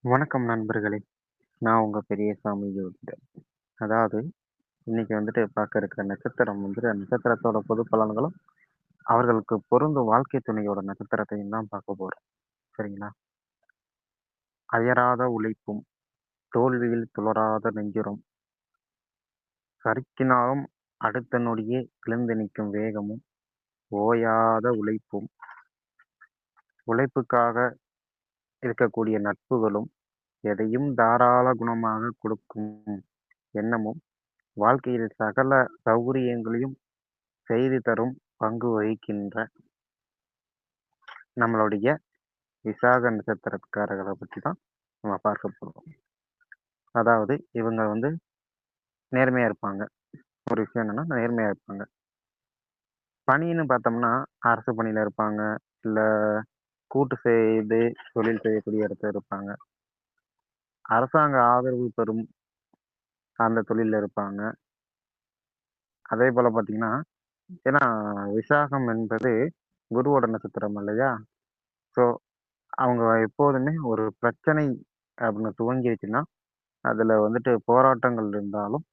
வணக்கம் நண்பர்களே! நான் உங்க பெரியசாமி ஜோதிடர். அதாவது இன்னைக்கு வந்துட்டு பார்க்க இருக்கிற நட்சத்திரம் வந்துட்டு நட்சத்திரத்தோட பொது பலன்களும், அவர்களுக்கு பொருந்தும் வாழ்க்கை துணையோட நட்சத்திரத்தையும் தான் பார்க்க போறோம். சரிங்களா? அயராத உழைப்பும், தோல்வியில் துளராத நெஞ்சுரம், சறுக்கினாலும் அடுத்த நொடியே எழுந்து நிற்கும் வேகமும், ஓயாத உழைப்பும், உழைப்புக்காக இருக்கக்கூடிய நட்புகளும், எதையும் தாராள குணமாக கொடுக்கும் எண்ணமும், வாழ்க்கையில் சகல சௌகரியங்களையும் செய்து தரும் பங்கு வகிக்கின்ற நம்மளுடைய விசாக நட்சத்திரக்காரர்கள பத்தி தான் நம்ம பார்க்க போறோம். அதாவது இவங்க வந்து நேர்மையா இருப்பாங்க. ஒரு விஷயம் என்னன்னா நேர்மையா இருப்பாங்க. பணின்னு பார்த்தோம்னா, அரசு பணியில இருப்பாங்க. இல்ல கூட்டு செய்து தொழில் செய்யக்கூடிய இடத்துல இருப்பாங்க. அரசாங்க ஆதரவு பெறும் அந்த தொழில்ல இருப்பாங்க. அதேபோல பார்த்தீங்கன்னா, ஏன்னா விசாகம் என்பது குருவோட நட்சத்திரம் இல்லையா? ஸோ அவங்க எப்போதுமே ஒரு பிரச்சனை அப்படின்னு துவங்கிருச்சுன்னா, அதுல வந்துட்டு போராட்டங்கள் இருந்தாலும்,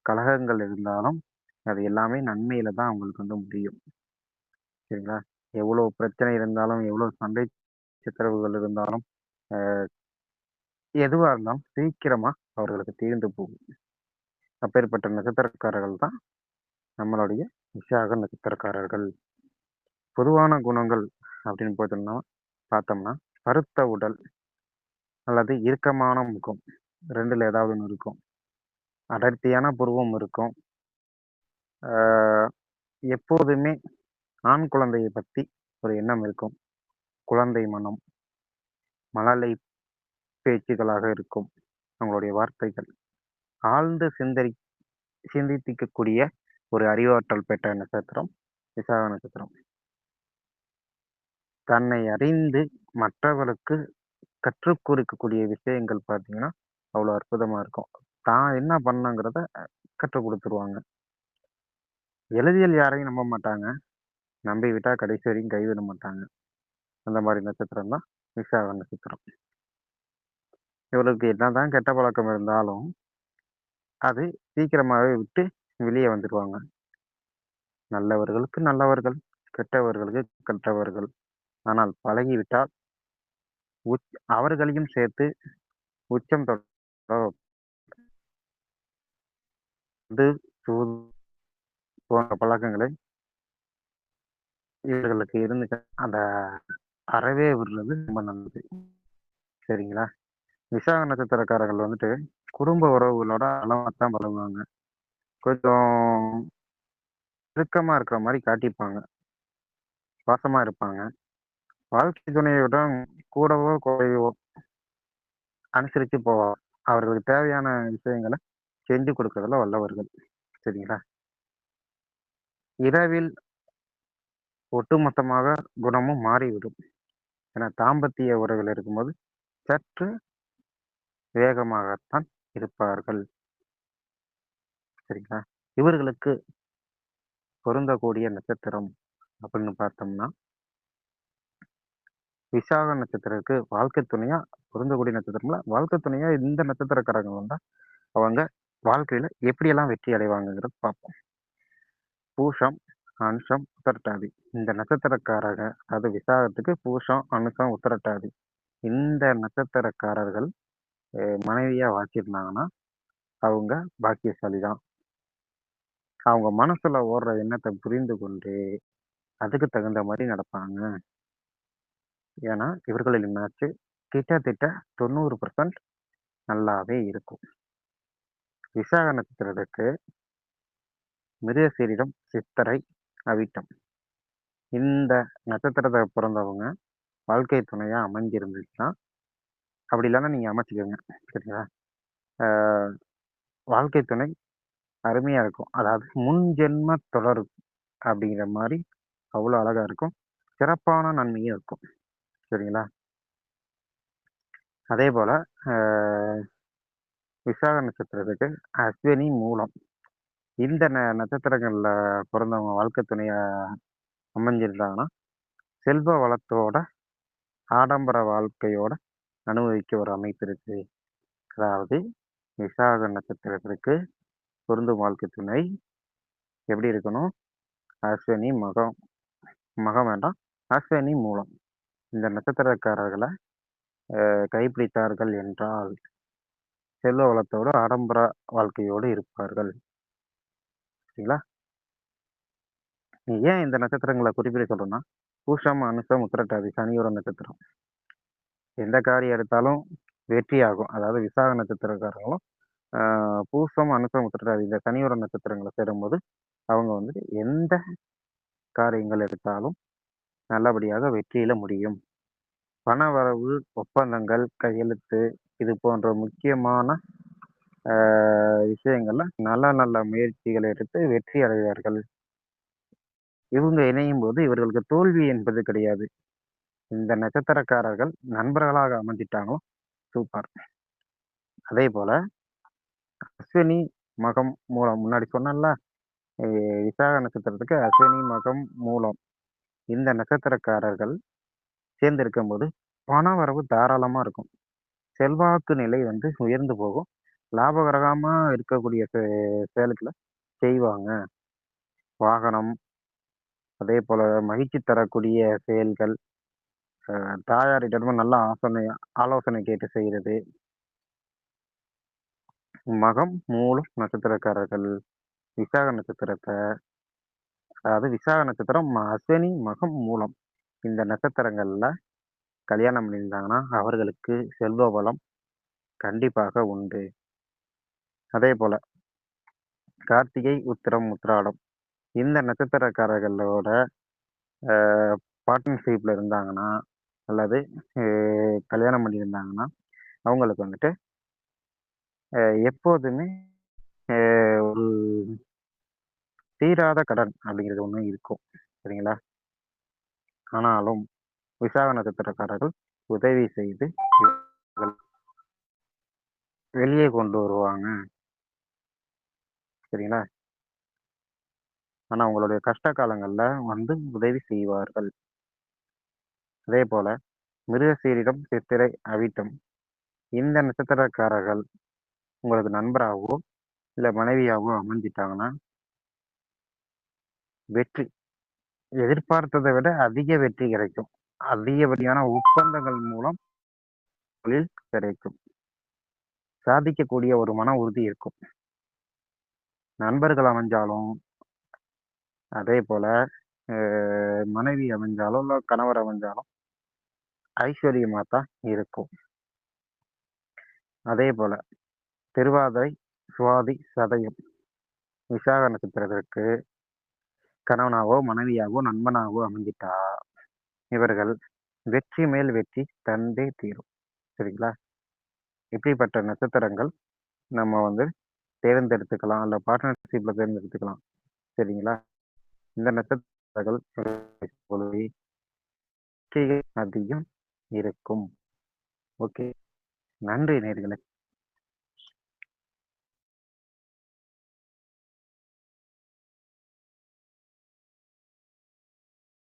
கலகங்கள் இருந்தாலும், அது எல்லாமே நன்மையில தான் அவங்களுக்கு வந்து முடியும். சரிங்களா? எவ்வளோ பிரச்சனை இருந்தாலும், எவ்வளோ சண்டை சச்சரவுகள் இருந்தாலும், அ எதுவா இருந்தாலும் சீக்கிரமா அவர்களுக்கு தீர்ந்து போகும். அப்பேற்பட்ட நட்சத்திரக்காரர்கள் தான் நம்மளுடைய விசாக நட்சத்திரக்காரர்கள். பொதுவான குணங்கள் அப்படின்னு பார்த்தோம்னா, பருத்த உடல் அல்லது இறுக்கமான முகம் 2ல ஏதாவது ஒண்ணு இருக்கும். அடர்த்தியான புருவம் இருக்கும். ஆ எப்போதுமே ஆண் குழந்தைய பத்தி ஒரு எண்ணம் இருக்கும். குழந்தை மனம், மழலை பேச்சுகளாக இருக்கும். அவங்களுடைய வார்த்தைகள். ஆழ்ந்து சிந்திக்கக்கூடிய ஒரு அறிவாற்றல் பெற்ற நட்சத்திரம் விசாக நட்சத்திரம். தன்னை அறிந்து மற்றவர்களுக்கு கற்றுக் கொடுக்கக்கூடிய விஷயங்கள் பார்த்தீங்கன்னா, அவ்வளோ அற்புதமா இருக்கும். தான் என்ன பண்ணணுங்கிறத கற்றுக் குடுத்துருவாங்க. எளிதில் யாரையும் நம்ப மாட்டாங்க. நம்பி விட்டா கடைசி வரைக்கும் கைவிட மாட்டாங்க. அந்த மாரி நட்சத்திரம் தான் விசாக நட்சத்திரம். இவருக்கு என்னதான் கெட்ட பழக்கம் இருந்தாலும், அது சீக்கிரமாவே விட்டு வெளிய வந்துருவாங்க. நல்லவர்களுக்கு நல்லவர்கள், கெட்டவர்களுக்கு கெட்டவர்கள். ஆனால் பழகிவிட்டால் அவர்களையும் சேர்த்து உச்சம் தொட மது, சூது போன்ற பழக்கங்களை இவர்களுக்கு இருந்துச்சுன்னா, அத அறவே விடுறது ரொம்ப நல்லது. சரிங்களா? விசாக நட்சத்திரக்காரர்கள் வந்துட்டு குடும்ப உறவுகளோட அளவா தான் பழகுவாங்க. கொஞ்சம் இறுக்கமா இருக்கிற மாரி காட்டிப்பாங்க. பாசமா இருப்பாங்க. வாழ்க்கை துணையுடன் கூடவோ, குறையவோ அனுசரிச்சு போவாங்க. அவர்களுக்கு தேவையான விஷயங்கள செஞ்சு கொடுக்கறதுல வல்லவர்கள். சரிங்களா? இரவில் ஒட்டுமொத்தமாக குணமும் மாறிவிடும். ஏன்னா தாம்பத்திய உறவில் இருக்கும்போது சற்று வேகமாகத்தான் இருப்பார்கள். சரிங்களா? இவர்களுக்கு பொருந்தக்கூடிய நட்சத்திரம் அப்படின்னு பார்த்தோம்னா, விசாக நட்சத்திரருக்கு வாழ்க்கை துணையா பொருந்தக்கூடிய நட்சத்திரம்ல, வாழ்க்கை துணையா இந்த நட்சத்திரக்காரங்க வந்தா, அவங்க வாழ்க்கையில எப்படியெல்லாம் வெற்றி அடைவாங்கங்கிறத பார்ப்போம். பூசம், அனுஷம், உத்திரட்டாதி. இந்த நட்சத்திரக்காரங்க அதாவது விசாகத்துக்கு பூசம், அனுஷம், உத்திரட்டாதி. இந்த நட்சத்திரக்காரர்கள் மனைவியா வச்சிருந்தாங்கன்னா, அவங்க பாக்கியசாலி தான். அவங்க மனசுல ஓடுற எண்ணத்த புரிந்து கொண்டு, அதுக்கு தகுந்த மாரி நடப்பாங்க. ஏன்னா, இவர்களின் மேட்ச்சு கிட்டத்தட்ட 90% நல்லாவே இருக்கும். விசாக நட்சத்திரத்துக்கு மிருகசீரிடம், சித்திரை, அவிட்டம். இந்த நட்சத்திரத்த பொறந்தவங்க வாழ்க்கை துணையா அமைஞ்சிருந்துச்சுன்னா, அப்படி இல்லன்னா நீங்க அமைச்சுக்கங்க. சரிங்களா? ஆ வாழ்க்கை துணை அருமையா இருக்கும். அதாவது முன் ஜென்ம தொடர் அப்படிங்கிற மாரி அவ்வளோ அழகா இருக்கும். சிறப்பான நன்மையும் இருக்கும். சரிங்களா? அதேபோல ஆ விசாக நட்சத்திரத்துக்கு அஸ்வினி, மூலம். இந்த நட்சத்திரங்கள்ல பொறந்தவங்க வாழ்க்கை துணையா அமைஞ்சிருந்தாங்கன்னா, செல்வ வளத்தோட, ஆடம்பர வாழ்க்கையோட அனுபவிக்க ஒரு அமைப்பு இருக்கு. அதாவது விசாக நட்சத்திரத்திற்கு பொருந்தும் வாழ்க்கை துணை எப்படி இருக்கணும்? அஸ்வினி, மகம் மகம் வேண்டாம். அஸ்வினி, மூலம். இந்த நட்சத்திரக்காரர்கள கைப்பிடித்தார்கள் என்றால், செல்வ வளத்தோடு ஆடம்பர வாழ்க்கையோடு இருப்பார்கள். சரிங்களா? ஏன் இந்த நட்சத்திரங்கள குறிப்பிட சொல்றேன்னா, பூசம், அனுசம், உத்திரட்டாதி சனியோட நட்சத்திரம். எந்த காரியம் எடுத்தாலும் வெற்றியாகும். அதாவது விசாக நட்சத்திரக்காரங்களும், அ பூசம், அனுசம், உத்திரட்டாதி இந்த சனியோட நட்சத்திரங்கள சேரும்போது, அவங்க வந்து எந்த காரியங்கள் எடுத்தாலும் நல்லபடியாக வெற்றியில முடியும். பணவரவு, ஒப்பந்தங்கள், கையெழுத்து இது போன்ற முக்கியமான அ விஷயங்கள்ல நல்ல நல்ல முயற்சிகள் எடுத்து வெற்றி அடைவார்கள். இவங்க இணையும்போது இவர்களுக்கு தோல்வி என்பது கிடையாது. இந்த நட்சத்திரக்காரர்கள் நண்பர்களாக அமைஞ்சிட்டாங்களோ சூப்பர். அதேபோல அஸ்வினி, மகம், மூலம் முன்னாடி சொன்னேன்ல, எ விசாக நட்சத்திரத்துக்கு அஸ்வினி, மகம், மூலம் இந்த நட்சத்திரக்காரர்கள் சேர்ந்து இருக்கும்போது பணவரவு தாராளமா இருக்கும். செல்வாக்கு நிலை வந்து உயர்ந்து போகும். லாபகரமா இருக்கக்கூடிய செயல்கள செய்வாங்க. வாகனம், அதேபோல மகிழ்ச்சி தரக்கூடிய செயல்கள், தாயாரிடமும் நல்ல ஆலோசனை கேட்டு செய்றது. மகம், மூலம் நட்சத்திரக்காரர்கள் விசாக நட்சத்திரத்த அதாவது விசாக நட்சத்திரம் அஸ்வினி, மகம், மூலம் இந்த நட்சத்திரங்கள்ல கல்யாணம் பண்ணியிருந்தாங்கன்னா, அவர்களுக்கு செல்வ வளம் கண்டிப்பாக உண்டு. அதேபோல கார்த்திகை, உத்திரம், உத்திராடம் இந்த நட்சத்திரக்காரர்களோட அ பார்ட்னர்ஷிப்ல இருந்தாங்கன்னா, அல்லது அ கல்யாணம் பண்ணியிருந்தாங்கன்னா, அவங்களுக்கு வந்துட்டு எப்போதுமே அ ஒரு தீராத கடன் அப்படிங்கிறது ஒண்ணு இருக்கும். சரிங்களா? ஆனாலும் விசாக நட்சத்திரக்காரர்கள் உதவி செய்து இவர்கள் வெளியே கொண்டு வருவாங்க. சரிங்களா? ஆனா உங்களுடைய கஷ்ட காலங்கள்ல வந்து உதவி செய்வார்கள். அதேபோல மிருகசீரிடம், சித்திரை, அவிட்டம் இந்த நட்சத்திரக்காரர்கள் உங்களுக்கு நண்பராகவோ, இல்ல மனைவியாவோ அமைஞ்சிட்டாங்கன்னா, வெற்றி எதிர்பார்த்ததை விட அதிக வெற்றி கிடைக்கும். அதிகப்படியான ஒப்பந்தங்கள் மூலம் தொழில் கிடைக்கும். சாதிக்கக்கூடிய ஒரு மன உறுதி இருக்கும். நண்பர்கள் அமைஞ்சாலும், அதேபோல அ மனைவி அமைஞ்சாலும், இல்ல கணவர் அமைஞ்சாலும் ஐஸ்வர்யமா தான் இருக்கும். அதேபோல திருவாதிரை, சுவாதி, சதயம் விசாக நட்சத்திரத்திற்கு கணவனாவோ, மனைவியாவோ, நண்பனாவோ அமைஞ்சிட்டா, இவர்கள் வெற்றி மேல் வெற்றி தந்தே தீரும். சரிங்களா? இப்படிப்பட்ட நட்சத்திரங்கள் நம்ம வந்து தேர்ந்தெடுத்துக்கலாம். இல்ல பார்ட்னர்ஷிப்ல தேர்ந்தெடுத்துக்கலாம். சரிங்களா? இந்த நட்சத்திரங்கள் பொழுது வெற்றிகள் அதிகம் இருக்கும். ஓகே. நன்றி நேயர்களே.